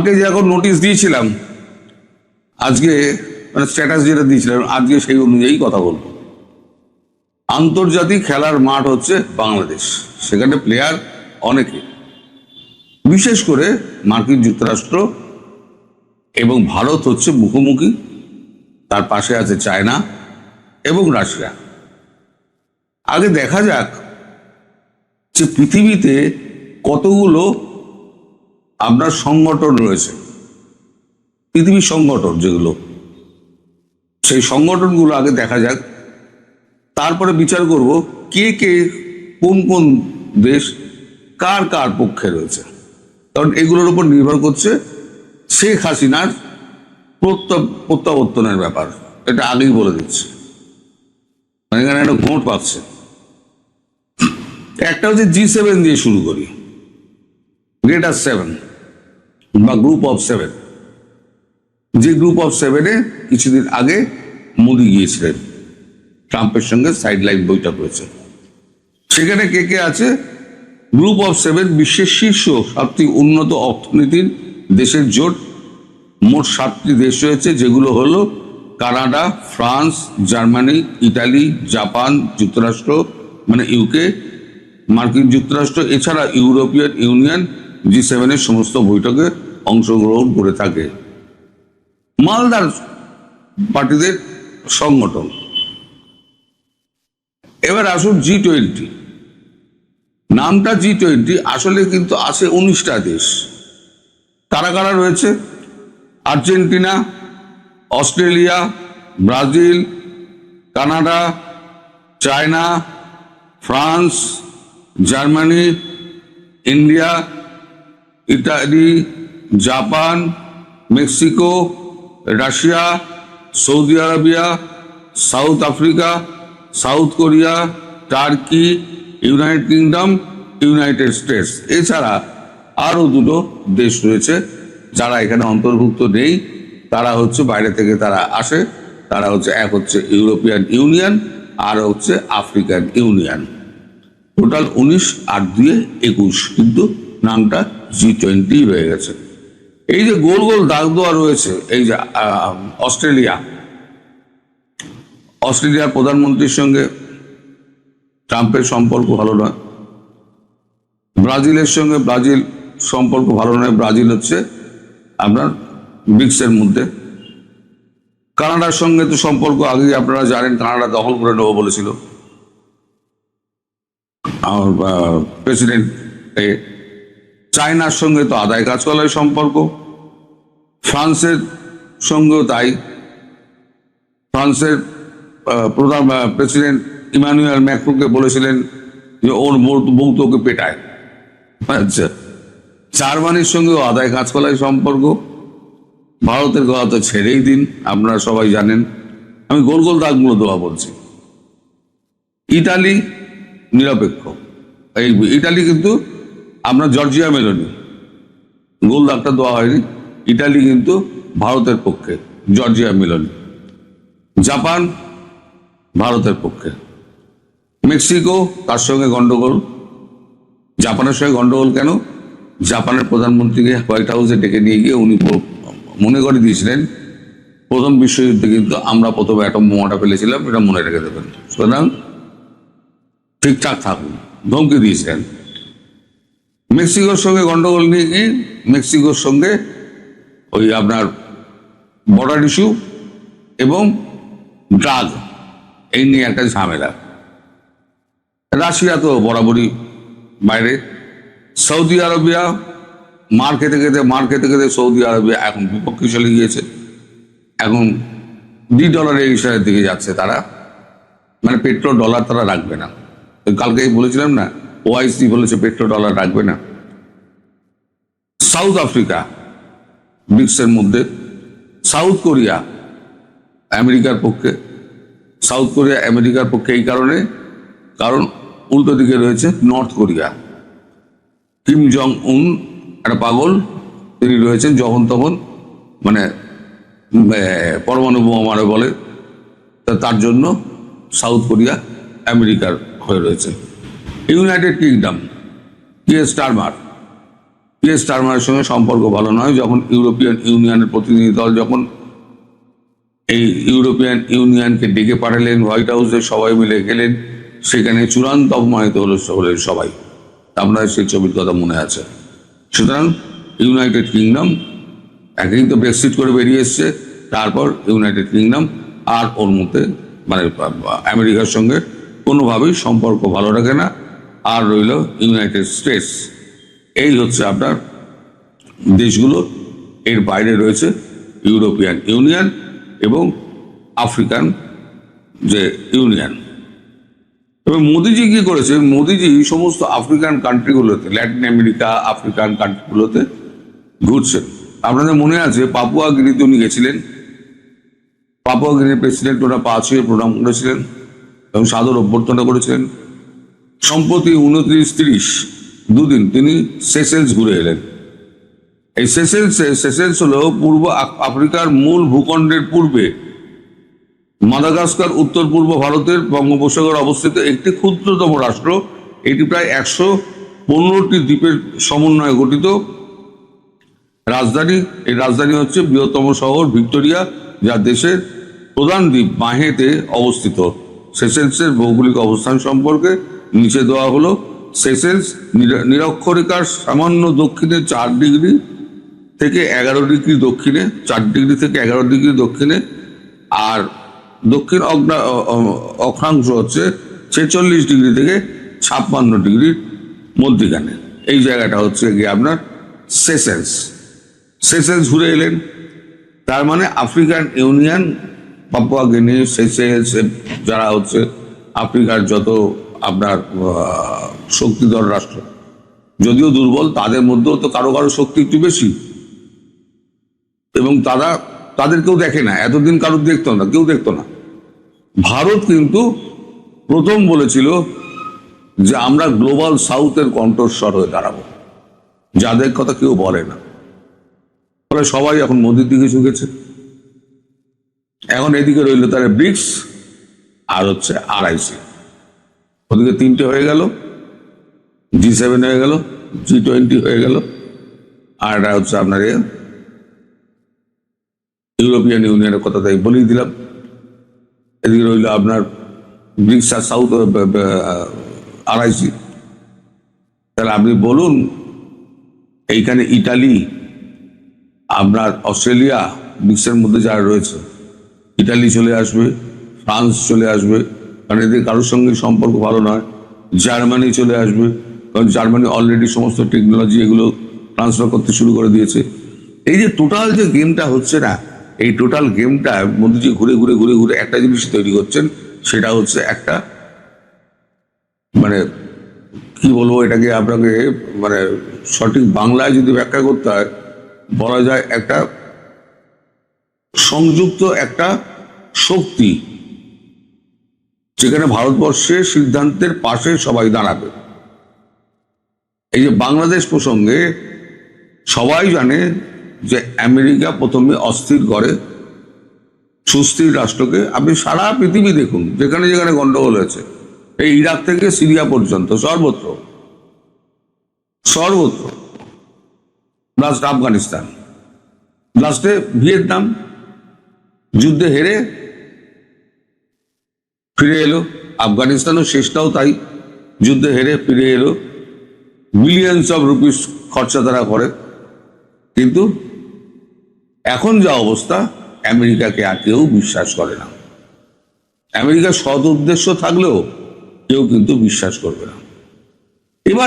কালকে যে এখন নোটিশ দিয়েছিলাম, আজকে মানে স্ট্যাটাস যেটা দিয়েছিলাম, আজকে সেই অনুযায়ী কথা বলবো। আন্তর্জাতিক খেলার মাঠ হচ্ছে বাংলাদেশ, সেখানে প্লেয়ার অনেকে, বিশেষ করে মার্কিন যুক্তরাষ্ট্র এবং ভারত হচ্ছে মুখোমুখি, তার পাশে আছে চায়না এবং রাশিয়া। আগে দেখা যাক যে পৃথিবীতে কতগুলো আপনার সংগঠন রয়েছে, পৃথিবীর সংগঠন যেগুলো, সেই সংগঠনগুলো আগে দেখা যাক, তারপরে বিচার করব কে কে কোন কোন দেশ কার কার পক্ষে রয়েছে। কারণ এগুলোর উপর নির্ভর করছে শেখ হাসিনার প্রত্যাবর্তনের ব্যাপার, এটা আগেই বলে দিচ্ছে। মানে এখানে একটা ভোট পাচ্ছে। একটা হচ্ছে G7 দিয়ে শুরু করি, গ্রেটার 7 বা গ্রুপ অফ 7। যে গ্রুপ অফ 7-এ কিছুদিন আগে মোদি গিয়েছিলেন, ট্রাম্পের সঙ্গে সাইডলাইন বৈঠক হয়েছে। সেখানে কে কে আছে? গ্রুপ অফ 7 বিশ্বের শীর্ষ 7টি উন্নত অর্থনীতির দেশের জোট। মোট 7টি দেশ রয়েছে, যেগুলো হলো Canada, France, Germany, Italy, Japan, যুক্তরাষ্ট্র মানে ইউকে, মার্কিন যুক্তরাষ্ট্র, এছাড়া ইউরোপিয়ান ইউনিয়ন G7-এর সমস্ত বৈঠকে অংশগ্রহণ করে থাকে। মালদার পার্টিদের সংগঠন। এবার আসুন G20। নামটা G20, আসলে কিন্তু আছে 19টা দেশ। কারা কারা রয়েছে? Argentina, Australia, Brazil, Canada, China, France, Germany, India, Italy, Japan, Mexico, Russia, Saudi Arabia, south Africa, south Korea, turkey, United kingdom, United states. এছাড়া আরও দুটো দেশ রয়েছে যারা এখানে অন্তর্ভুক্ত নেই, তারা হচ্ছে বাইরে থেকে তারা আসে। তারা হচ্ছে, এক হচ্ছে ইউরোপিয়ান ইউনিয়ন, আর হচ্ছে আফ্রিকান ইউনিয়ন। টোটাল 19 আর 2 21, কিন্তু নামটা G20 হয়ে গেছে। এই যে গোল গোল দাগ দেওয়া রয়েছে, এই যে অস্ট্রেলিয়ার প্রধানমন্ত্রীর সঙ্গে ট্রাম্পের সম্পর্ক ভালো নয়। ব্রাজিলের সঙ্গে সম্পর্ক ভালো নয়, ব্রাজিল হচ্ছে আপনার ব্রিক্সের মধ্যে। কানাডার সঙ্গে তো সম্পর্ক আগেই আপনারা জানেন, কানাডা দখল করে নেবো বলেছিল আমার প্রেসিডেন্ট। চায়নার সঙ্গে তো আদায় কাজ করার সম্পর্ক, ফ্রান্সের সঙ্গেও তাই। ফ্রান্সের প্রধান প্রেসিডেন্ট ইমানুয়েল ম্যাক্রোকে বলেছিলেন যে ওর বউ তোকে পেটায়। আচ্ছা, জার্মানির সঙ্গেও আদায় কাজ করার সম্পর্ক। ভারতের কথা তো ছেড়েই দিন, আপনারা সবাই জানেন। আমি গোল গোল দাগগুলো দেওয়া বলছি। ইটালি নিরপেক্ষ। এই ইটালি কিন্তু আপনার জর্জিয়া মেলোনি, গোল দাগটা দেওয়া হয়নি। ইটালি কিন্তু ভারতের পক্ষে, জর্জিয়া মেলোনি। জাপান ভারতের পক্ষে। মেক্সিকো, তার সঙ্গে গন্ডগোল। জাপানের সঙ্গে গন্ডগোল কেন? জাপানের প্রধানমন্ত্রীকে হোয়াইট হাউসে ডেকে নিয়ে গিয়ে উনি মনে করে দিয়েছিলেন প্রথম বিশ্বযুদ্ধে কিন্তু আমরা প্রথমে অ্যাটম বোমাটা ফেলেছিলাম, এটা মনে রেখে দেবেন, সুতরাং ঠিকঠাক থাকুন, ধমকি দিয়েছিলেন। মেক্সিকোর সঙ্গে গন্ডগোল নিয়ে কি, মেক্সিকোর সঙ্গে ওই আপনার বর্ডার ইস্যু এবং ড্রাগ, এই নিয়ে একটা ঝামেলা। রাশিয়া তো বরাবরই বাইরে। সৌদি আরবিয়া মার খেতে খেতে সৌদি আরবিয়া এখন বিপক্ষে চলে গিয়েছে। এখন $2 ইশারের দিকে যাচ্ছে তারা, মানে পেট্রো ডলার তারা রাখবে না। কালকেই বলেছিলাম না, OIC বলেছে পেট্রো ডলার রাখবে না। সাউথ আফ্রিকা ব্রিক্সের মধ্যে। সাউথ কোরিয়া আমেরিকার পক্ষে। সাউথ কোরিয়া আমেরিকার পক্ষে এই কারণে, কারণ উল্টো দিকে রয়েছে নর্থ কোরিয়া। কিম জং উন একটা পাগল, তিনি রয়েছেন যখন তখন মানে পরমাণু বোমা মারে বলে, তার জন্য সাউথ কোরিয়া আমেরিকার হয়ে রয়েছে। ইউনাইটেড কিংডম, কিয়ার স্টারমার, পিয়ার স্টারমারের সঙ্গে সম্পর্ক ভালো নয়। যখন ইউরোপিয়ান ইউনিয়নের প্রতিনিধি দল যখন এই ইউরোপিয়ান ইউনিয়নকে ডেকে পাঠালেন, হোয়াইট হাউসে সবাই মিলে গেলেন, সেখানে চূড়ান্ত অপমানিত হলেন সবাই। আপনার সেই ছবির কথা মনে আছে। সুতরাং ইউনাইটেড কিংডম একেই তো ব্রেক্সিট করে বেরিয়ে এসছে, তারপর ইউনাইটেড কিংডম আর ওর মধ্যে মানে আমেরিকার সঙ্গে কোনোভাবেই সম্পর্ক ভালো রাখে না। আর রইল ইউনাইটেড স্টেটস। এই হচ্ছে আপনার দেশগুলো। এর বাইরে রয়েছে ইউরোপিয়ান ইউনিয়ন এবং আফ্রিকান যে ইউনিয়ন। তবে মোদিজি কি করেছে, মোদিজি সমস্ত আফ্রিকান কান্ট্রিগুলোতে, ল্যাটিন আমেরিকা, আফ্রিকান কান্ট্রিগুলোতে ঘুরছেন। আপনাদের মনে আছে পাপুয়া গিনিতে উনি গেছিলেন। পাপুয়া গিনির প্রেসিডেন্ট ওরা পা ছুঁয়ে প্রণাম করেছিলেন এবং সাদর অভ্যর্থনা করেছিলেন। সম্প্রতি 29-30 দুদিন তিনি সেসেলস ঘুরে এলেন। এই সেসেলস হলো পূর্ব আফ্রিকার মূল ভূখণ্ডের পূর্বে মাদাগাস্কার উত্তর পূর্ব ভারতের বঙ্গোপসাগরে অবস্থিত একটি ক্ষুদ্রতম রাষ্ট্র। এটি প্রায় 115টি দ্বীপের সমন্বয়ে গঠিত। এই রাজধানী হচ্ছে বৃহত্তম শহর ভিক্টোরিয়া, যা দেশের প্রধান দ্বীপ মাহেতে অবস্থিত। সেসেলসের ভৌগোলিক অবস্থান সম্পর্কে নিচে দেওয়া হলো। সেসেলস নিরক্ষরেখার সামান্য দক্ষিণে 4 ডিগ্রি থেকে 11 ডিগ্রি দক্ষিণে, 4 ডিগ্রি থেকে 11 ডিগ্রি দক্ষিণে, আর দক্ষিণ অক্ষাংশ হচ্ছে 46 ডিগ্রি থেকে 56 ডিগ্রির মধ্যিখানে। এই জায়গাটা হচ্ছে গিয়ে আপনার সেসেলস ঘুরে এলেন। তার মানে আফ্রিকান ইউনিয়ন, পাপুয়া গিনি, সেসেলস, যারা হচ্ছে আফ্রিকার যত আপনার শক্তিধর রাষ্ট্র, যদিও দুর্বল, তাদের মধ্যেও তো কারো কারো শক্তি একটু বেশি, এবং তাদের কেউ দেখে না। এতদিন কারোর দেখতো না, কেউ দেখতো না। ভারত কিন্তু প্রথম বলেছিল যে আমরা গ্লোবাল সাউথের কণ্ঠস্বর হয়ে দাঁড়াবো, যাদের কথা কেউ বলে না। ফলে সবাই এখন মোদির দিকে ঝুঁকেছে। এখন এদিকে রইল তার ব্রিক্স আর হচ্ছে RIC। ওদিকে 3টে হয়ে গেল, G7 হয়ে গেল, G20 হয়ে গেল, আর এটা হচ্ছে আপনার ইউরোপিয়ান ইউনিয়নের কথা তাই বলেই দিলাম। এদিকে রইল আপনার ব্রিক্স আর সাউথ RIC। তাহলে আপনি বলুন, এইখানে ইটালি, আপনার অস্ট্রেলিয়া, ব্রিক্সের মধ্যে যারা রয়েছে, ইটালি চলে আসবে, ফ্রান্স চলে আসবে, কারণ এদের কারোর সঙ্গে সম্পর্ক ভালো নয়। জার্মানি চলে আসবে, কারণ জার্মানি অলরেডি সমস্ত টেকনোলজি এগুলো ট্রান্সফার করতে শুরু করে দিয়েছে। এই যে টোটাল যে গেমটা হচ্ছে না, এই টোটাল গেমটা মোদিজি ঘুরে ঘুরে ঘুরে ঘুরে একটা জিনিস তৈরি করছেন, সেটা হচ্ছে একটা মানে কি বলবো এটাকে আপনাকে, মানে সঠিক বাংলায় যদি ব্যাখ্যা করতে হয়, বলা যায় একটা সংযুক্ত একটা শক্তি, যেখানে ভারতবর্ষের সিদ্ধান্তের পাশে সবাই দাঁড়াবে। এই যে বাংলাদেশ প্রসঙ্গে সবাই জানে যে আমেরিকা প্রথমে অস্থির করে সুস্থির রাষ্ট্রকে। আপনি সারা পৃথিবী দেখুন, যেখানে যেখানে গন্ডগোল হয়েছে, এই ইরাক থেকে সিরিয়া পর্যন্ত সর্বত্র, লাস্ট আফগানিস্তান, লাস্টে ভিয়েতনাম যুদ্ধে হেরে ফিরে এলো। আফগানিস্তানও শেষটাও তাই, যুদ্ধে হেরে ফিরে এলো। বিলিয়নস অফ রুপিস খরচা তারা করে। কিন্তু এখন যা অবস্থা, আমেরিকাকে আর কেউ বিশ্বাস করে না। আমেরিকার সৎ উদ্দেশ্য থাকলেও কেউ কিন্তু বিশ্বাস করবে না। এবার